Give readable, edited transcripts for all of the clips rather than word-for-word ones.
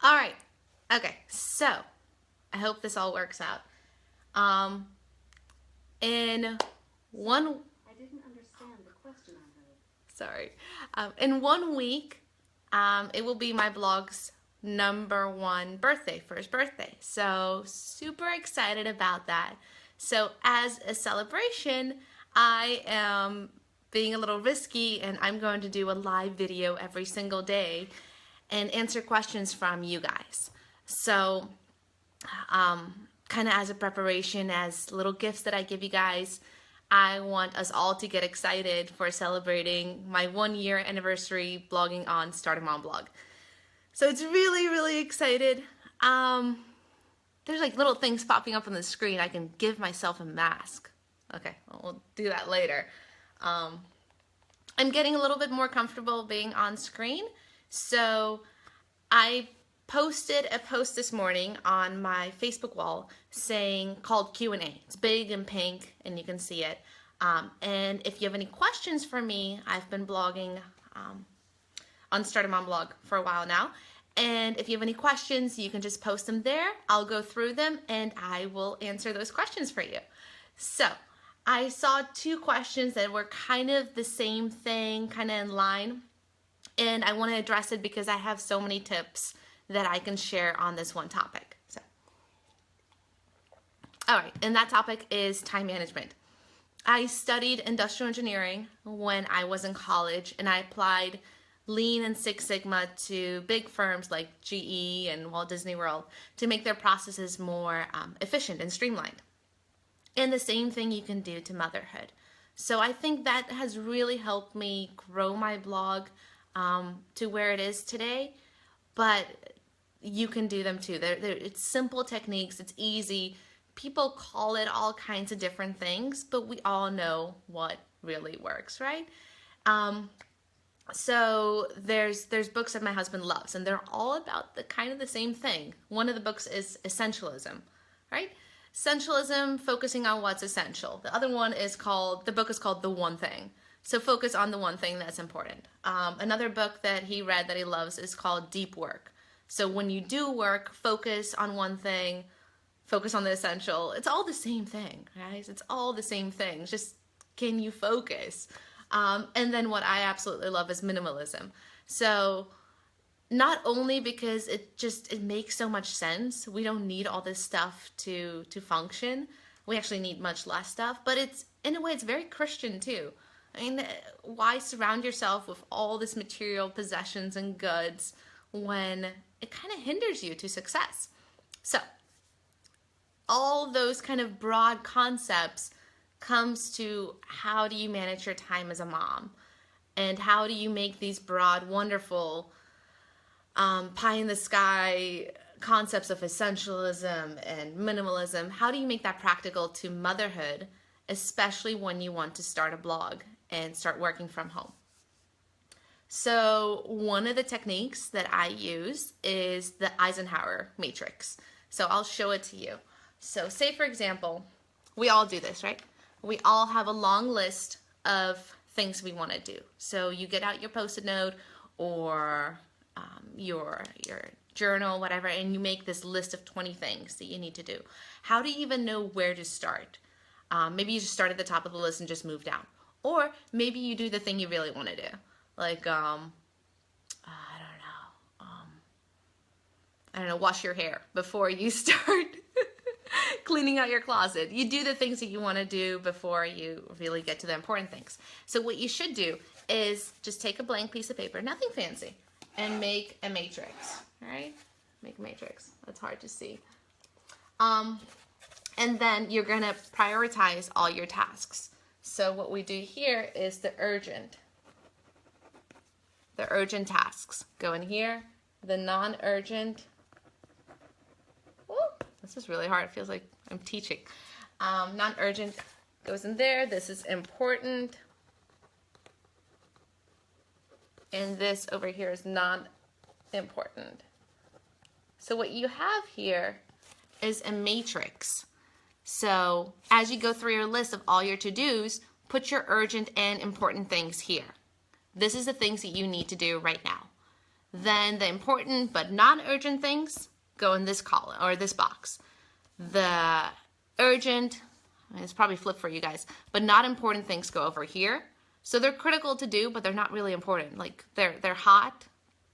All right. Okay. So I hope this all works out. Um, in one, I didn't understand the question I heard. sorry, in 1 week, it will be my blog's #1 birthday, first birthday. So super excited about that. So as a celebration, I am being a little risky and I'm going to do a live video every single day and answer questions from you guys. So kind of as a preparation, as little gifts that I give you guys, I want us all to get excited for celebrating my 1 year anniversary blogging on Start a Mom blog. So it's really, really excited. There's like little things popping up on the screen. I can give myself a mask. Okay, well, we'll do that later. I'm getting a little bit more comfortable being on screen. So I posted a post this morning on my Facebook wall called Q&A. It's big and pink and you can see it. And if you have any questions for me, I've been blogging on Start a Mom blog for a while now. And if you have any questions, you can just post them there. I'll go through them and I will answer those questions for you. So I saw 2 questions that were kind of the same thing, kind of in line. And I want to address it because I have so many tips that I can share on this one topic. So, all right, and that topic is time management. I studied industrial engineering when I was in college, and I applied Lean and Six Sigma to big firms like GE and Walt Disney World to make their processes more efficient and streamlined. And the same thing you can do to motherhood. So I think that has really helped me grow my blog to where it is today. But you can do them too. It's simple techniques. It's easy. People call it all kinds of different things, but we all know what really works, right? So there's books that my husband loves, and they're all about the kind of the same thing. One of the books is Essentialism, right? Essentialism, focusing on what's essential. The other one is the book is called The One Thing. So focus on the one thing that's important. Another book that he read that he loves is called Deep Work. So when you do work, focus on one thing, focus on the essential. It's all the same thing, guys. It's all the same thing. Just can you focus? And then what I absolutely love is minimalism. So not only because it makes so much sense. We don't need all this stuff to function. We actually need much less stuff, but it's in a way it's very Christian too. I mean, why surround yourself with all this material possessions and goods when it kind of hinders you to success? So all those kind of broad concepts comes to how do you manage your time as a mom, and how do you make these broad, wonderful, pie in the sky concepts of essentialism and minimalism, how do you make that practical to motherhood, especially when you want to start a blog and start working from home? So one of the techniques that I use is the Eisenhower Matrix. So I'll show it to you. So say, for example, we all do this, right? We all have a long list of things we want to do. So you get out your Post-it note or your journal, whatever, and you make this list of 20 things that you need to do. How do you even know where to start? Maybe you just start at the top of the list and just move down. Or maybe you do the thing you really want to do. Like, I don't know, wash your hair before you start cleaning out your closet. You do the things that you want to do before you really get to the important things. So what you should do is just take a blank piece of paper, nothing fancy, and make a matrix, all right? Make a matrix. That's hard to see. And then you're going to prioritize all your tasks. So what we do here is the urgent tasks go in here, the non-urgent. This is really hard. It feels like I'm teaching. Non-urgent goes in there. This is important. And this over here is not important. So what you have here is a matrix. So as you go through your list of all your to-dos, put your urgent and important things here. This is the things that you need to do right now. Then the important but non-urgent things go in this column or this box. The urgent, it's probably flipped for you guys, but not important things go over here. So they're critical to do, but they're not really important. Like they're hot,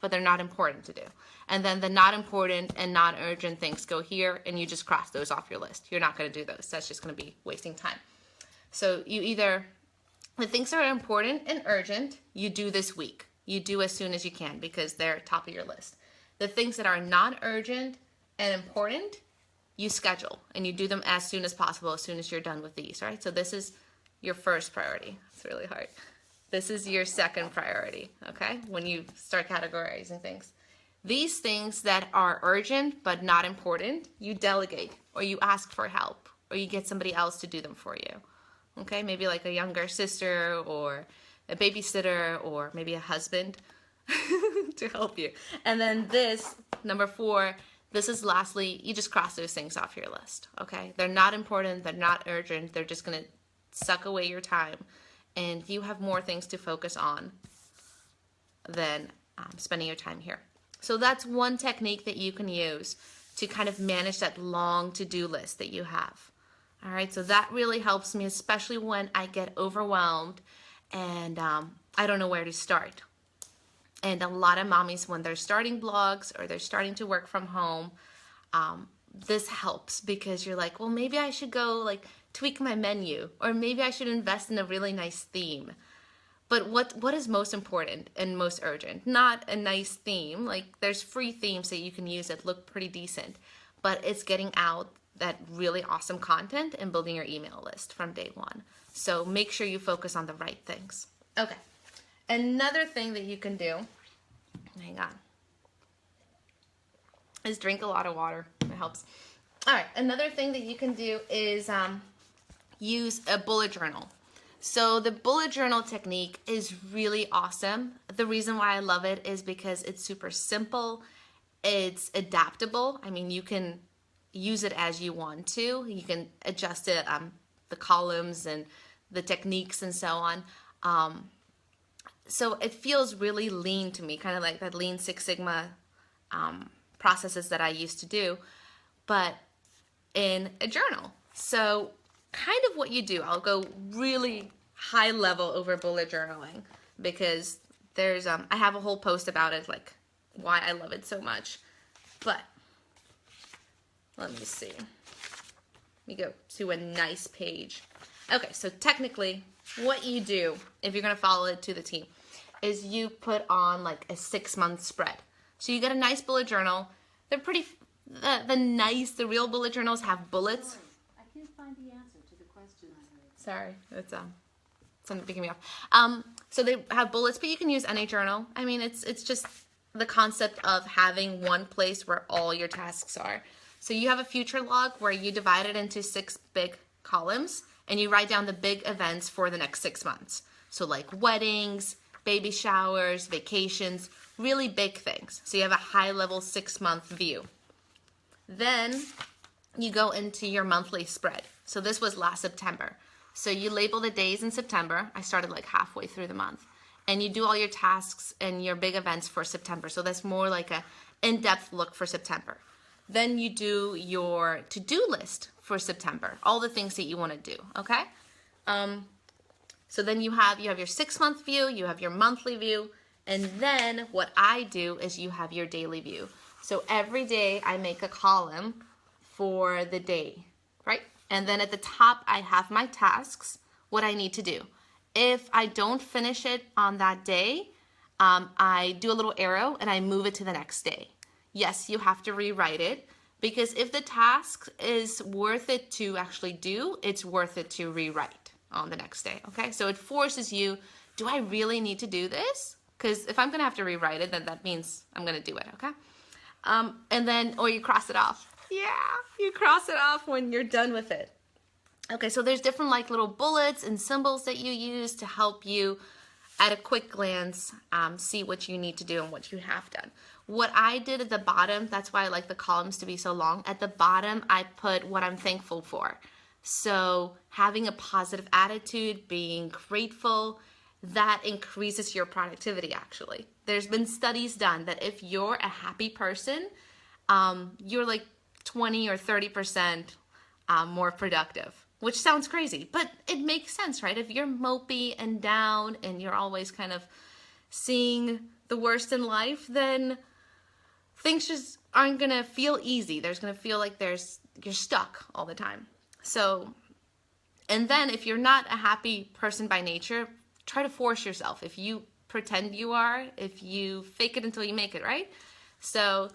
but they're not important to do. And then the not important and non-urgent things go here, and you just cross those off your list. You're not going to do those. That's just going to be wasting time. So you either, the things that are important and urgent, you do this week. You do as soon as you can because they're top of your list. The things that are non-urgent and important, you schedule and you do them as soon as possible, as soon as you're done with these, right? So this is your first priority. It's really hard. This is your second priority, okay? When you start categorizing things. These things that are urgent but not important, you delegate or you ask for help or you get somebody else to do them for you, okay? Maybe like a younger sister or a babysitter or maybe a husband to help you. And then this, number 4, this is lastly, you just cross those things off your list, okay? They're not important, they're not urgent, they're just gonna suck away your time and you have more things to focus on than spending your time here. So that's one technique that you can use to kind of manage that long to-do list that you have. All right, so that really helps me, especially when I get overwhelmed and I don't know where to start. And a lot of mommies, when they're starting blogs or they're starting to work from home, this helps because you're like, well, maybe I should go like tweak my menu, or maybe I should invest in a really nice theme. But what is most important and most urgent? Not a nice theme. Like there's free themes that you can use that look pretty decent, but it's getting out that really awesome content and building your email list from day one. So make sure you focus on the right things. Okay. Another thing that you can do, hang on, is drink a lot of water. It helps. All right. Another thing that you can do is use a bullet journal. So the bullet journal technique is really awesome. The reason why I love it is because it's super simple. It's adaptable. I mean, you can use it as you want to. You can adjust it, the columns and the techniques and so on. So it feels really lean to me, kind of like that Lean Six Sigma processes that I used to do, but in a journal. So kind of what you do, I'll go really high level over bullet journaling because there's I have a whole post about it, like why I love it so much. But let me see. Let me go to a nice page. Okay, so technically what you do if you're going to follow it to the T is you put on like a 6-month spread. So you get a nice bullet journal. They're pretty, the real bullet journals have bullets. Sorry, I can't find the answer to the question I heard. Sorry, it's something picking me up. So they have bullets, but you can use any journal. I mean, it's just the concept of having one place where all your tasks are. So you have a future log where you divide it into 6 big columns and you write down the big events for the next 6 months. So like weddings, baby showers, vacations, really big things. So you have a high level 6-month view. Then you go into your monthly spread. So this was last September. So you label the days in September. I started like halfway through the month. And you do all your tasks and your big events for September. So that's more like a in-depth look for September. Then you do your to-do list for September, all the things that you want to do, okay? So then you have your 6-month view, you have your monthly view, and then what I do is you have your daily view. So every day I make a column for the day, right? And then at the top I have my tasks, what I need to do. If I don't finish it on that day, I do a little arrow and I move it to the next day. Yes, you have to rewrite it because if the task is worth it to actually do, it's worth it to rewrite on the next day, okay? So it forces you, do I really need to do this? Because if I'm going to have to rewrite it, then that means I'm going to do it, okay? And then, or you cross it off. Yeah, you cross it off when you're done with it. Okay, so there's different like little bullets and symbols that you use to help you at a quick glance see what you need to do and what you have done. What I did at the bottom, that's why I like the columns to be so long. At the bottom, I put what I'm thankful for. So having a positive attitude, being grateful that increases your productivity actually. There's been studies done that if you're a happy person, you're like 20 or 30% more productive, which sounds crazy, but it makes sense, right? If you're mopey and down and you're always kind of seeing the worst in life, then things just aren't gonna feel easy. There's gonna feel like you're stuck all the time. So, and then if you're not a happy person by nature, try to force yourself. If you pretend you are, if you fake it until you make it, right? So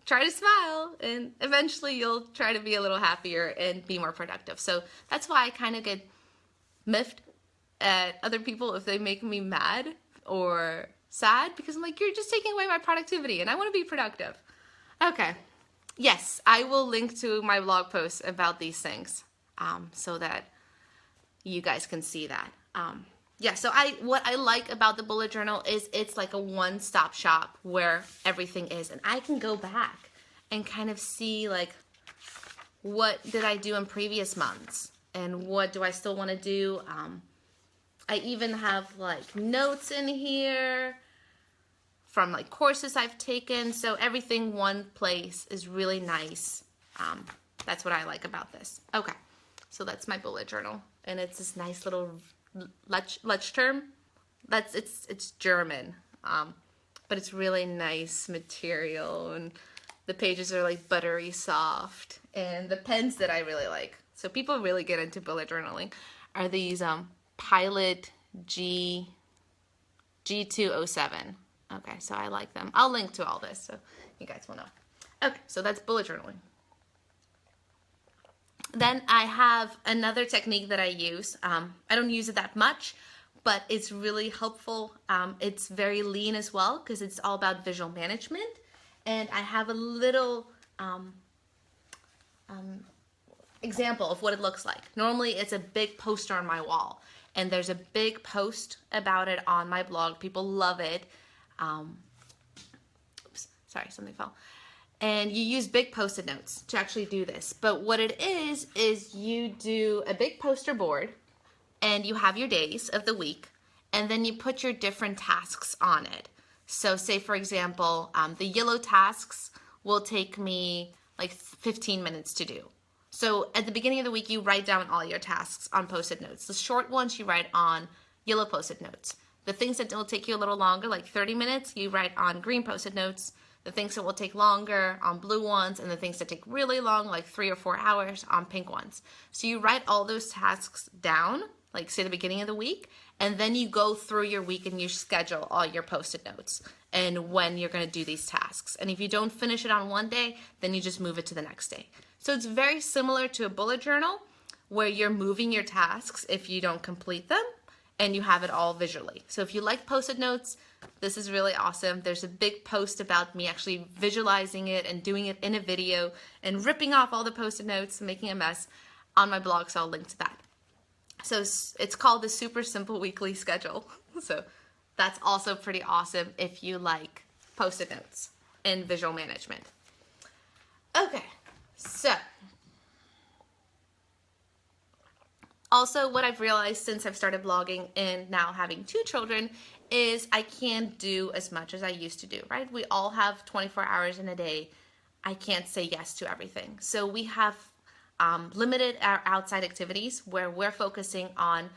try to smile and eventually you'll try to be a little happier and be more productive. So that's why I kind of get miffed at other people if they make me mad or sad, because I'm like, you're just taking away my productivity and I want to be productive. Okay. Yes, I will link to my blog post about these things so that you guys can see that. Yeah, so what I like about the bullet journal is it's like a one-stop shop where everything is. And I can go back and kind of see like, what did I do in previous months? And what do I still want to do? I even have like notes in here from like courses I've taken. So everything one place is really nice. That's what I like about this. Okay, so that's my bullet journal. And it's this nice little Leuchtturm. It's German, but it's really nice material, and the pages are like buttery soft, and the pens that I really like. So people really get into bullet journaling are these Pilot G207. Okay, so I like them. I'll link to all this so you guys will know. Okay, so that's bullet journaling. Then I have another technique that I use. I don't use it that much, but it's really helpful. It's very lean as well because it's all about visual management. And I have a little example of what it looks like. Normally it's a big poster on my wall, and there's a big post about it on my blog. People love it. Oops, sorry, something fell. And you use big Post-it notes to actually do this. But what it is you do a big poster board, and you have your days of the week, and then you put your different tasks on it. So say, for example, the yellow tasks will take me like 15 minutes to do. So at the beginning of the week, you write down all your tasks on Post-it notes. The short ones you write on yellow Post-it notes. The things that will take you a little longer, like 30 minutes, you write on green Post-it notes. The things that will take longer on blue ones, and the things that take really long, like 3 or 4 hours, on pink ones. So you write all those tasks down, like say the beginning of the week, and then you go through your week and you schedule all your Post-it notes and when you're going to do these tasks. And if you don't finish it on one day, then you just move it to the next day. So it's very similar to a bullet journal where you're moving your tasks if you don't complete them, and you have it all visually. So if you like Post-it notes, this is really awesome. There's a big post about me actually visualizing it and doing it in a video and ripping off all the Post-it notes and making a mess on my blog, so I'll link to that. So it's called the Super Simple Weekly Schedule. So that's also pretty awesome if you like Post-it notes and visual management. Okay, so also what I've realized since I've started blogging and now having 2 children is I can't do as much as I used to do, right? We all have 24 hours in a day. I can't say yes to everything. So we have limited our outside activities where we're focusing on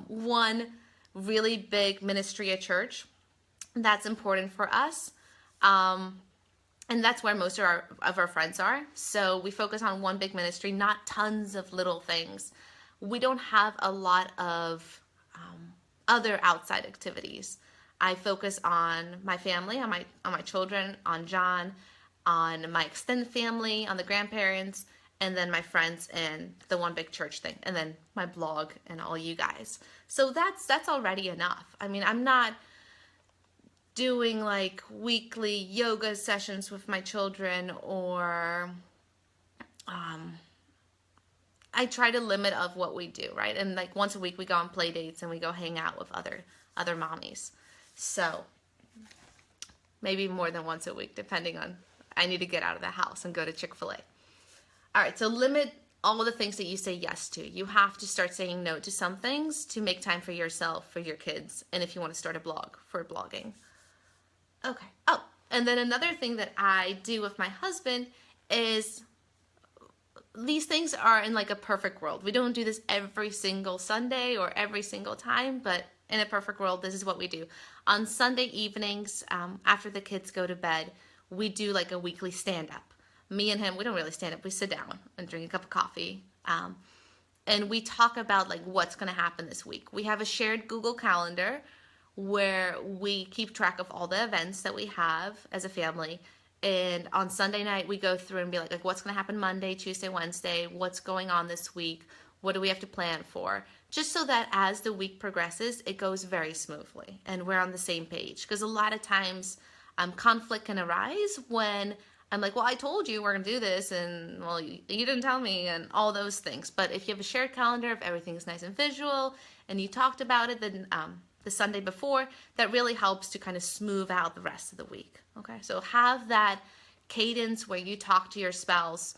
one really big ministry at church. That's important for us. And that's where most of our friends are. So we focus on one big ministry, not tons of little things. We don't have a lot of other outside activities. I focus on my family, on my children, on John, on my extended family, on the grandparents, and then my friends and the one big church thing, and then my blog and all you guys. So that's already enough. I mean, I'm not doing like weekly yoga sessions with my children, or I try to limit of what we do, right? And like once a week we go on play dates and we go hang out with other mommies. So maybe more than once a week, depending on, I need to get out of the house and go to Chick-fil-A. All right, so limit all the things that you say yes to. You have to start saying no to some things to make time for yourself, for your kids, and if you want to start a blog, for blogging. Okay. Oh, and then another thing that I do with my husband is, these things are in like a perfect world. We don't do this every single Sunday or every single time, but in a perfect world, this is what we do. On Sunday evenings, after the kids go to bed, we do like a weekly stand-up. Me and him, we don't really stand up. We sit down and drink a cup of coffee. And we talk about like what's going to happen this week. We have a shared Google Calendar where we keep track of all the events that we have as a family. And on Sunday night, we go through and be like what's going to happen Monday, Tuesday, Wednesday, what's going on this week, what do we have to plan for? Just so that as the week progresses, it goes very smoothly and we're on the same page. Because a lot of times conflict can arise when I'm like, well, I told you we're going to do this, and well, you didn't tell me, and all those things. But if you have a shared calendar, if everything's nice and visual, and you talked about it then the Sunday before, that really helps to kind of smooth out the rest of the week. Okay, so have that cadence where you talk to your spouse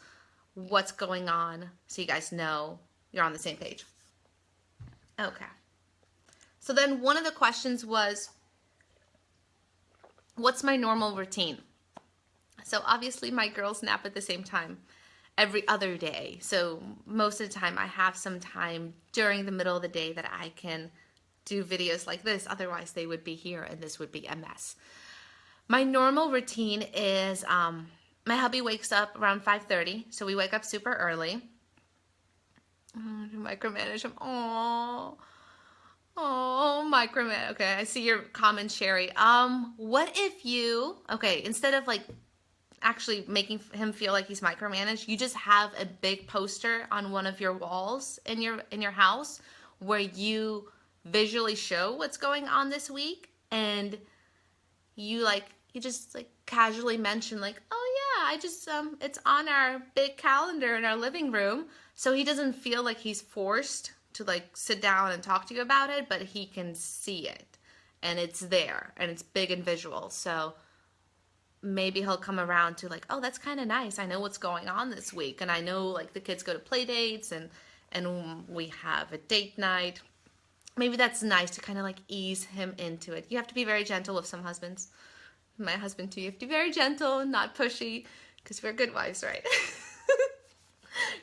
what's going on, so you guys know you're on the same page. Okay. So then one of the questions was, what's my normal routine? So obviously my girls nap at the same time every other day. So most of the time I have some time during the middle of the day that I can do videos like this. Otherwise they would be here and this would be a mess. My normal routine is my hubby wakes up around 5:30. So we wake up super early. Micromanage him. Oh, micromanage. Okay, I see your comment, Sherry. What if you, okay, instead of like actually making him feel like he's micromanaged, you just have a big poster on one of your walls in your house where you visually show what's going on this week, and you just casually mention like, oh yeah, I just it's on our big calendar in our living room, so he doesn't feel like he's forced to like sit down and talk to you about it, but he can see it and it's there and it's big and visual. So maybe he'll come around to like, oh, that's kind of nice. I know what's going on this week. And I know like the kids go to play dates and we have a date night. Maybe that's nice to kind of like ease him into it. You have to be very gentle with some husbands. My husband too. You have to be very gentle and not pushy because we're good wives, right?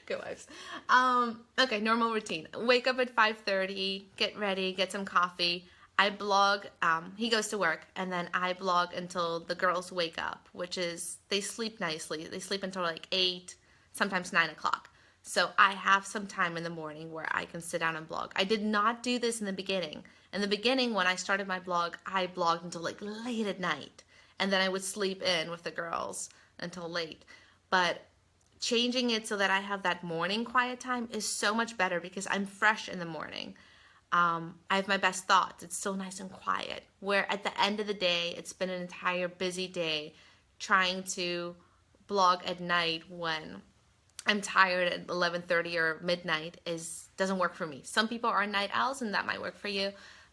Good wives. Okay, normal routine. Wake up at 5:30, get ready, get some coffee. I blog, he goes to work, and then I blog until the girls wake up, which is, they sleep nicely. They sleep until like 8, sometimes 9 o'clock. So I have some time in the morning where I can sit down and blog. I did not do this in the beginning. In the beginning, when I started my blog, I blogged until like late at night, and then I would sleep in with the girls until late. But changing it so that I have that morning quiet time is so much better because I'm fresh in the morning. I have my best thoughts. It's so nice and quiet. Where at the end of the day, it's been an entire busy day trying to blog at night when I'm tired at 11:30 or midnight doesn't work for me. Some people are night owls and that might work for you,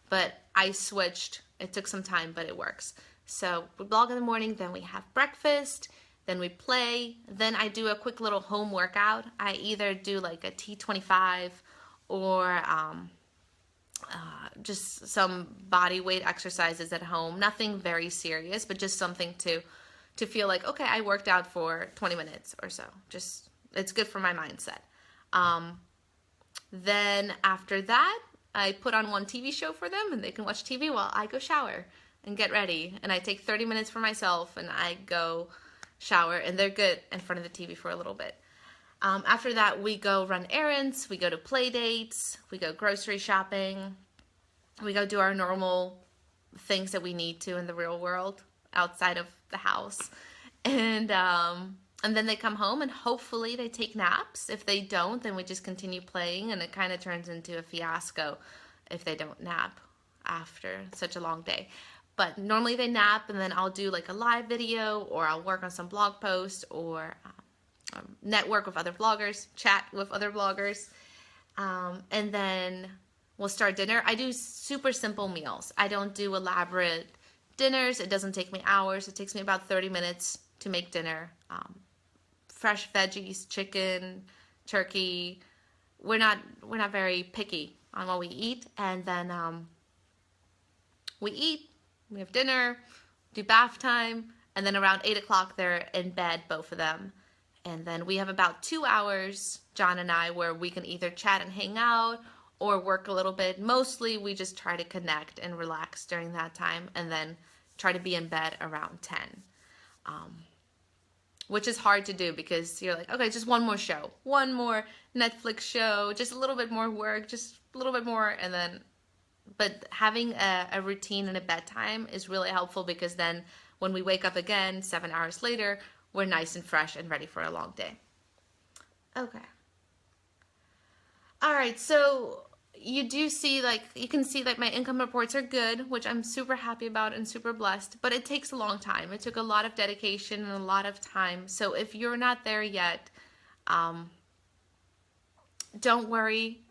but I switched. It took some time, but it works. So we blog in the morning, then we have breakfast, then we play, then I do a quick little home workout. I either do like a T25 or just some body weight exercises at home. Nothing very serious, but just something to feel like, okay, I worked out for 20 minutes or so. Just, it's good for my mindset. Then after that, I put on one TV show for them and they can watch TV while I go shower and get ready. And I take 30 minutes for myself and I go shower, and they're good in front of the TV for a little bit. After that, we go run errands, we go to play dates, we go grocery shopping, we go do our normal things that we need to in the real world outside of the house. And then they come home and hopefully they take naps. If they don't, then we just continue playing, and it kind of turns into a fiasco if they don't nap after such a long day. But normally they nap, and then I'll do like a live video, or I'll work on some blog posts, or network with other bloggers, chat with other bloggers, and then we'll start dinner. I do super simple meals. I don't do elaborate dinners. It doesn't take me hours. It takes me about 30 minutes to make dinner. Fresh veggies, chicken, turkey. We're not very picky on what we eat, and then we eat, we have dinner, do bath time, and then around 8 o'clock they're in bed, both of them. And then we have about 2 hours, John and I, where we can either chat and hang out or work a little bit. Mostly we just try to connect and relax during that time, and then try to be in bed around 10. Which is hard to do because you're like, okay, just one more show, one more Netflix show, just a little bit more work, just a little bit more, and then, but having a routine and a bedtime is really helpful, because then when we wake up again 7 hours later, we're nice and fresh and ready for a long day. Okay. All right, so you can see like my income reports are good, which I'm super happy about and super blessed, but it takes a long time. It took a lot of dedication and a lot of time. So if you're not there yet, don't worry.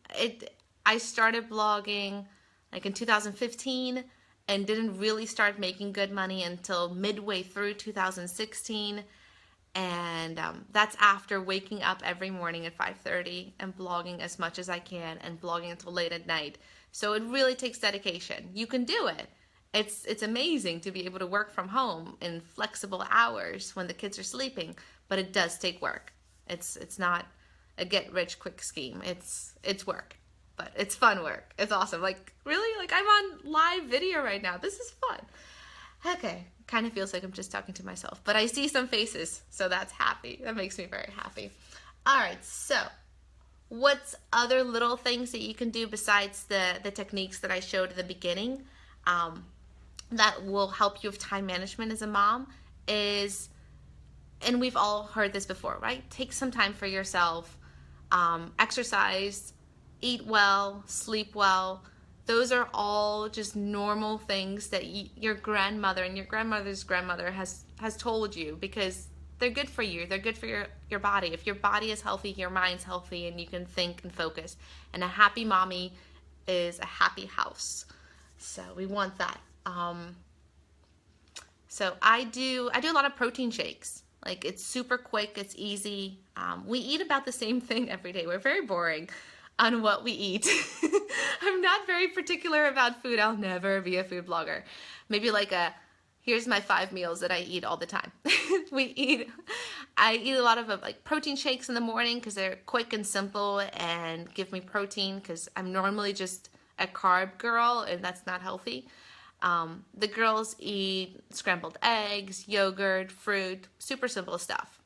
I started blogging like in 2015 and didn't really start making good money until midway through 2016. And that's after waking up every morning at 5:30 and blogging as much as I can and blogging until late at night. So it really takes dedication. You can do it. It's amazing to be able to work from home in flexible hours when the kids are sleeping, but it does take work. It's not a get rich quick scheme. It's work, but it's fun work. It's awesome. Like really, like I'm on live video right now. This is fun. Okay, kind of feels like I'm just talking to myself, but I see some faces, so that's happy. That makes me very happy. All right, so what's other little things that you can do besides the techniques that I showed at the beginning that will help you with time management as a mom is, and we've all heard this before, right? Take some time for yourself, exercise, eat well, sleep well. Those are all just normal things that your grandmother and your grandmother's grandmother has told you, because they're good for you. They're good for your body. If your body is healthy, your mind's healthy, and you can think and focus. And a happy mommy is a happy house. So we want that. So I do a lot of protein shakes. Like it's super quick. It's easy. We eat about the same thing every day. We're very boring on what we eat. I'm not very particular about food. I'll never be a food blogger. Maybe like here's my 5 meals that I eat all the time. I eat a lot of like protein shakes in the morning because they're quick and simple and give me protein, because I'm normally just a carb girl and that's not healthy. The girls eat scrambled eggs, yogurt, fruit, super simple stuff.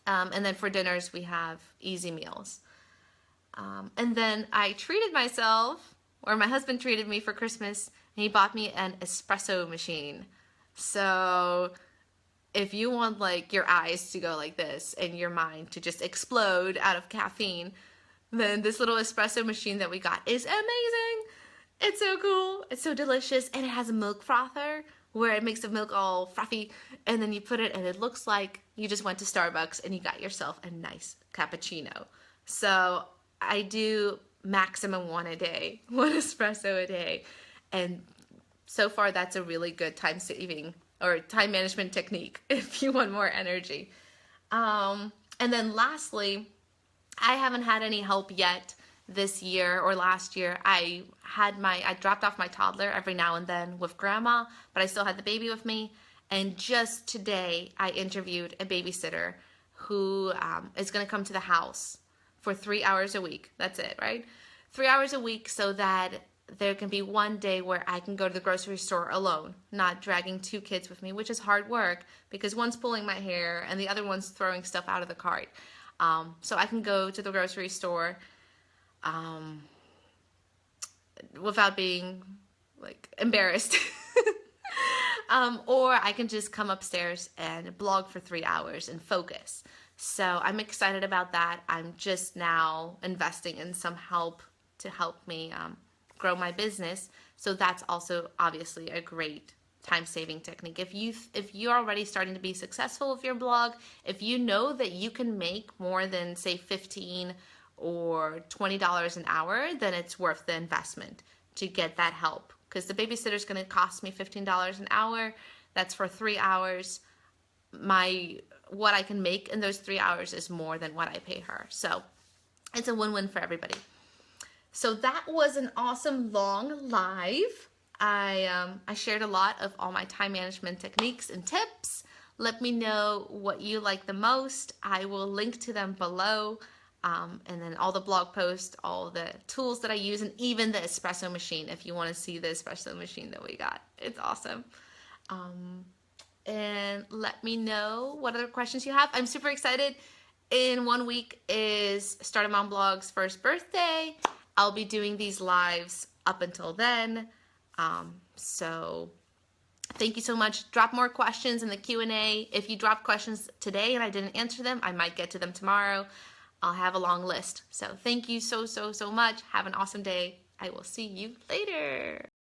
And then for dinners, we have easy meals. And then I treated myself, or my husband treated me for Christmas, and he bought me an espresso machine. So if you want like your eyes to go like this and your mind to just explode out of caffeine, then this little espresso machine that we got is amazing. It's so cool. It's so delicious. And it has a milk frother where it makes the milk all frothy, and then you put it and it looks like you just went to Starbucks and you got yourself a nice cappuccino. So I do maximum one a day, one espresso a day. And so far that's a really good time saving or time management technique if you want more energy. And then lastly, I haven't had any help yet this year or last year. I dropped off my toddler every now and then with grandma, but I still had the baby with me. And just today I interviewed a babysitter who is going to come to the house for 3 hours a week. That's it, right? 3 hours a week, so that there can be one day where I can go to the grocery store alone, not dragging 2 kids with me, which is hard work because one's pulling my hair and the other one's throwing stuff out of the cart. So I can go to the grocery store without being like embarrassed. Or I can just come upstairs and blog for 3 hours and focus. So I'm excited about that. I'm just now investing in some help to help me grow my business. So that's also obviously a great time-saving technique. If you're already starting to be successful with your blog, if you know that you can make more than say $15 or $20 an hour, then it's worth the investment to get that help. Because the babysitter is going to cost me $15 an hour. That's for 3 hours. What I can make in those 3 hours is more than what I pay her. So It's a win-win for everybody. So that was an awesome long live. I shared a lot of all my time management techniques and tips. Let me know what you like the most. I will link to them below. And then all the blog posts, all the tools that I use, and even the espresso machine if you want to see the espresso machine that we got. It's awesome. And let me know what other questions you have. I'm super excited. In 1 week is Started Mom Blog's first birthday. I'll be doing these lives up until then. So thank you so much. Drop more questions in the Q&A. If you drop questions today and I didn't answer them, I might get to them tomorrow. I'll have a long list. So thank you so much. Have an awesome day. I will see you later.